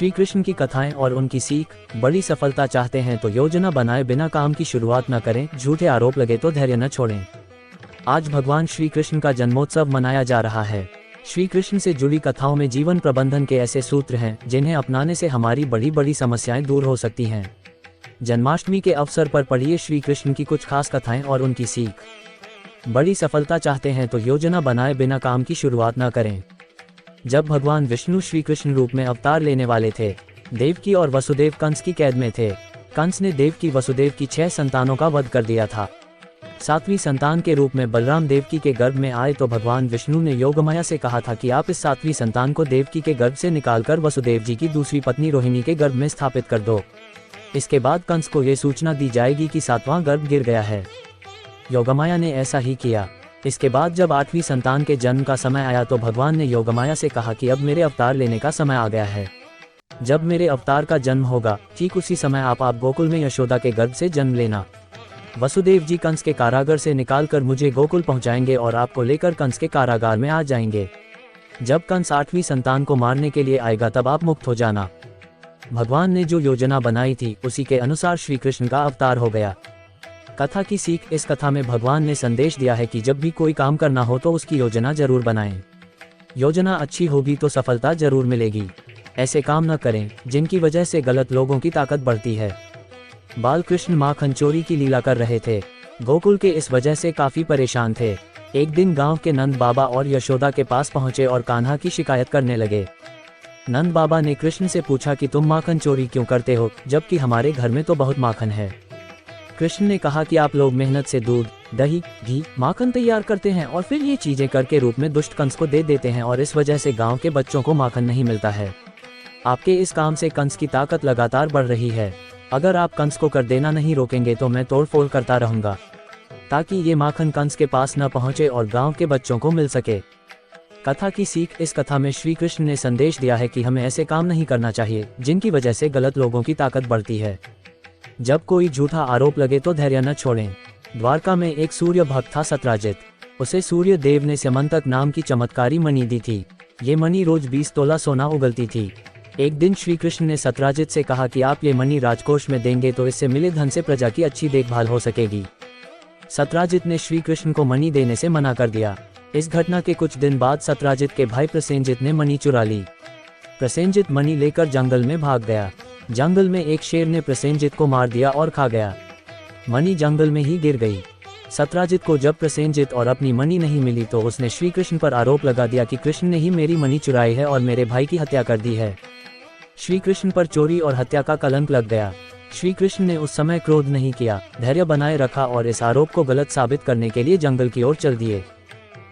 श्री कृष्ण की कथाएं और उनकी सीख। बड़ी सफलता चाहते हैं तो योजना बनाए बिना काम की शुरुआत न करें, झूठे आरोप लगे तो धैर्य न छोड़ें। आज भगवान श्री कृष्ण का जन्मोत्सव मनाया जा रहा है। श्री कृष्ण से जुड़ी कथाओं में जीवन प्रबंधन के ऐसे सूत्र हैं जिन्हें अपनाने से हमारी बड़ी बड़ी समस्याएं दूर हो सकती हैं। जन्माष्टमी के अवसर पर पढ़िए श्री कृष्ण की कुछ खास कथाएं और उनकी सीख। बड़ी सफलता चाहते हैं तो योजना बनाए बिना काम की शुरुआत न करें। जब भगवान विष्णु श्री कृष्ण रूप में अवतार लेने वाले थे, देवकी और वसुदेव कंस की कैद में थे। कंस ने देवकी वसुदेव की 6 संतानों का वध कर दिया था। 7वीं संतान के रूप में बलराम देवकी के गर्भ में आए तो भगवान विष्णु ने योगमाया से कहा था कि आप इस 7वीं संतान को देवकी के गर्भ से निकालकर वसुदेव जी की दूसरी पत्नी रोहिणी के गर्भ में स्थापित कर दो। इसके बाद कंस को ये सूचना दी जाएगी कि 7वां गर्भ गिर गया है। योगमाया ने ऐसा ही किया। इसके बाद जब 8वीं संतान के जन्म का समय आया तो भगवान ने योगमाया से कहा कि अब मेरे अवतार लेने का समय आ गया है। जब मेरे अवतार का जन्म होगा ठीक उसी समय आप गोकुल में यशोदा के गर्भ से जन्म लेना। वसुदेव जी कंस के कारागार से निकालकर मुझे गोकुल पहुंचाएंगे और आपको लेकर कंस के कारागार में आ जाएंगे। जब कंस 8वीं संतान को मारने के लिए आएगा तब आप मुक्त हो जाना। भगवान ने जो योजना बनाई थी उसी के अनुसार श्री कृष्ण का अवतार हो गया। कथा की सीख। इस कथा में भगवान ने संदेश दिया है कि जब भी कोई काम करना हो तो उसकी योजना जरूर बनाएं। योजना अच्छी होगी तो सफलता जरूर मिलेगी। ऐसे काम न करें जिनकी वजह से गलत लोगों की ताकत बढ़ती है। बाल कृष्ण माखन चोरी की लीला कर रहे थे। गोकुल के इस वजह से काफी परेशान थे। एक दिन गांव के नंद बाबा और यशोदा के पास पहुंचे और कान्हा की शिकायत करने लगे। नंद बाबा ने कृष्ण से पूछा कि तुम माखन चोरी क्यों करते हो, जबकि हमारे घर में तो बहुत माखन है। कृष्ण ने कहा कि आप लोग मेहनत से दूध, दही, घी, माखन तैयार करते हैं और फिर ये चीजें कर के रूप में दुष्ट कंस को दे देते हैं और इस वजह से गांव के बच्चों को माखन नहीं मिलता है। आपके इस काम से कंस की ताकत लगातार बढ़ रही है। अगर आप कंस को कर देना नहीं रोकेंगे तो मैं तोड़फोड़ करता रहूंगा ताकि ये माखन कंस के पास न पहुंचे और गांव के बच्चों को मिल सके। कथा की सीख। इस कथा में श्री कृष्ण ने संदेश दिया है कि हमें ऐसे काम नहीं करना चाहिए जिनकी वजह से गलत लोगों की ताकत बढ़ती है। जब कोई झूठा आरोप लगे तो धैर्य न छोड़ें। द्वारका में एक सूर्य भक्त था सत्राजित। उसे सूर्य देव ने स्यमंतक नाम की चमत्कारी मणि दी थी। ये मणि रोज 20 तोला सोना उगलती थी। एक दिन श्री कृष्ण ने सत्राजित से कहा कि आप ये मणि राजकोष में देंगे तो इससे मिले धन से प्रजा की अच्छी देखभाल हो सकेगी। सत्राजित ने श्री कृष्ण को मणि देने से मना कर दिया। इस घटना के कुछ दिन बाद सत्राजित के भाई प्रसेनजित ने मणि चुरा ली। प्रसेनजित मणि लेकर जंगल में भाग गया। जंगल में एक शेर ने प्रसेनजित को मार दिया और खा गया। मणि जंगल में ही गिर गई। सत्राजित को जब प्रसेनजित और अपनी मणि नहीं मिली तो उसने श्री कृष्ण पर आरोप लगा दिया कि कृष्ण ने ही मेरी मणि चुराई है और मेरे भाई की हत्या कर दी है। श्री कृष्ण पर चोरी और हत्या का कलंक लग गया। श्री कृष्ण ने उस समय क्रोध नहीं किया, धैर्य बनाए रखा और इस आरोप को गलत साबित करने के लिए जंगल की ओर चल दिए।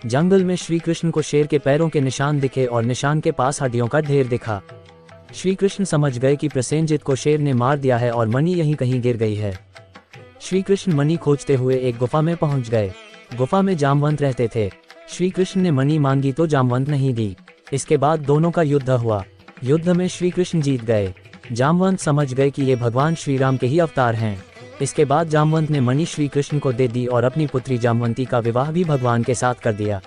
जंगल में श्री कृष्ण को शेर के पैरों के निशान दिखे और निशान के पास हड्डियों का ढेर दिखा। श्री कृष्ण समझ गए कि प्रसेनजित को शेर ने मार दिया है और मणि यहीं कहीं गिर गई है। श्री कृष्ण मणि खोजते हुए एक गुफा में पहुंच गए। गुफा में जामवंत रहते थे। श्री कृष्ण ने मणि मांगी तो जामवंत नहीं दी। इसके बाद दोनों का युद्ध हुआ। युद्ध में श्री कृष्ण जीत गए। जामवंत समझ गए कि ये भगवान श्री राम के ही अवतार हैं। इसके बाद जामवंत ने मणि श्री कृष्ण को दे दी और अपनी पुत्री जामवंती का विवाह भी भगवान के साथ कर दिया।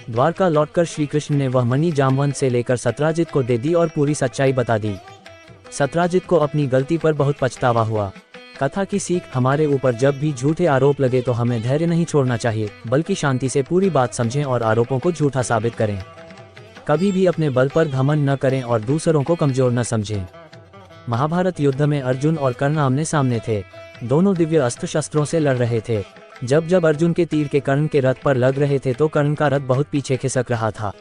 द्वारका लौटकर श्री कृष्ण ने वह मणि जामवंत से लेकर सत्राजित को दे दी और पूरी सच्चाई बता दी। सत्राजित को अपनी गलती पर बहुत पछतावा हुआ। कथा की सीख। हमारे ऊपर जब भी झूठे आरोप लगे तो हमें धैर्य नहीं छोड़ना चाहिए, बल्कि शांति से पूरी बात समझें और आरोपों को झूठा साबित करें। कभी भी अपने बल पर घमंड न करें और दूसरों को कमजोर न समझें। महाभारत युद्ध में अर्जुन और कर्ण आमने सामने थे। दोनों दिव्य अस्त्र शस्त्रों से लड़ रहे थे। जब जब अर्जुन के तीर के कर्ण के रथ पर लग रहे थे तो कर्ण का रथ बहुत पीछे खिसक रहा था।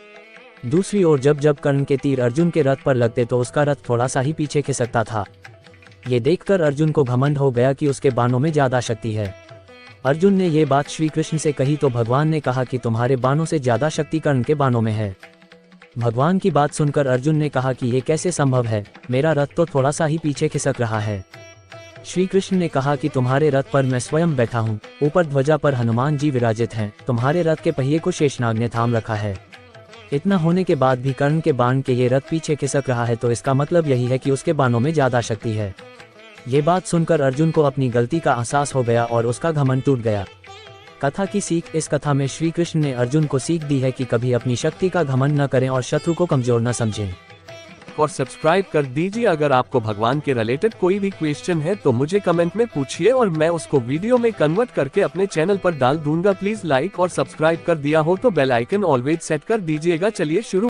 दूसरी ओर जब जब कर्ण के तीर अर्जुन के रथ पर लगते तो उसका रथ थोड़ा सा ही पीछे खिसकता था। ये देखकर अर्जुन को घमंड हो गया कि उसके बाणों में ज्यादा शक्ति है। अर्जुन ने ये बात श्री कृष्ण से कही तो भगवान ने कहा कि तुम्हारे बाणों से ज्यादा शक्ति कर्ण के बाणों में है। भगवान की बात सुनकर अर्जुन ने कहा कि ये कैसे संभव है, मेरा रथ तो थोड़ा सा ही पीछे खिसक रहा है। श्री कृष्ण ने कहा कि तुम्हारे रथ पर मैं स्वयं बैठा हूँ, ऊपर ध्वजा पर हनुमान जी विराजित हैं, तुम्हारे रथ के पहिए को शेषनाग ने थाम रखा है। इतना होने के बाद भी कर्ण के बाण के ये रथ पीछे खिसक रहा है तो इसका मतलब यही है कि उसके बाणों में ज्यादा शक्ति है। ये बात सुनकर अर्जुन को अपनी गलती का एहसास हो गया और उसका घमंड टूट गया। कथा की सीख। इस कथा में श्री कृष्ण ने अर्जुन को सीख दी है कि कभी अपनी शक्ति का घमंड न करें और शत्रु को कमजोर न समझें। लाइक और सब्सक्राइब कर दीजिए। अगर आपको भगवान के रिलेटेड कोई भी क्वेश्चन है तो मुझे कमेंट में पूछिए और मैं उसको वीडियो में कन्वर्ट करके अपने चैनल पर डाल दूंगा। प्लीज लाइक और सब्सक्राइब कर दिया हो तो बेल आइकन ऑलवेज सेट कर दीजिएगा। चलिए शुरू।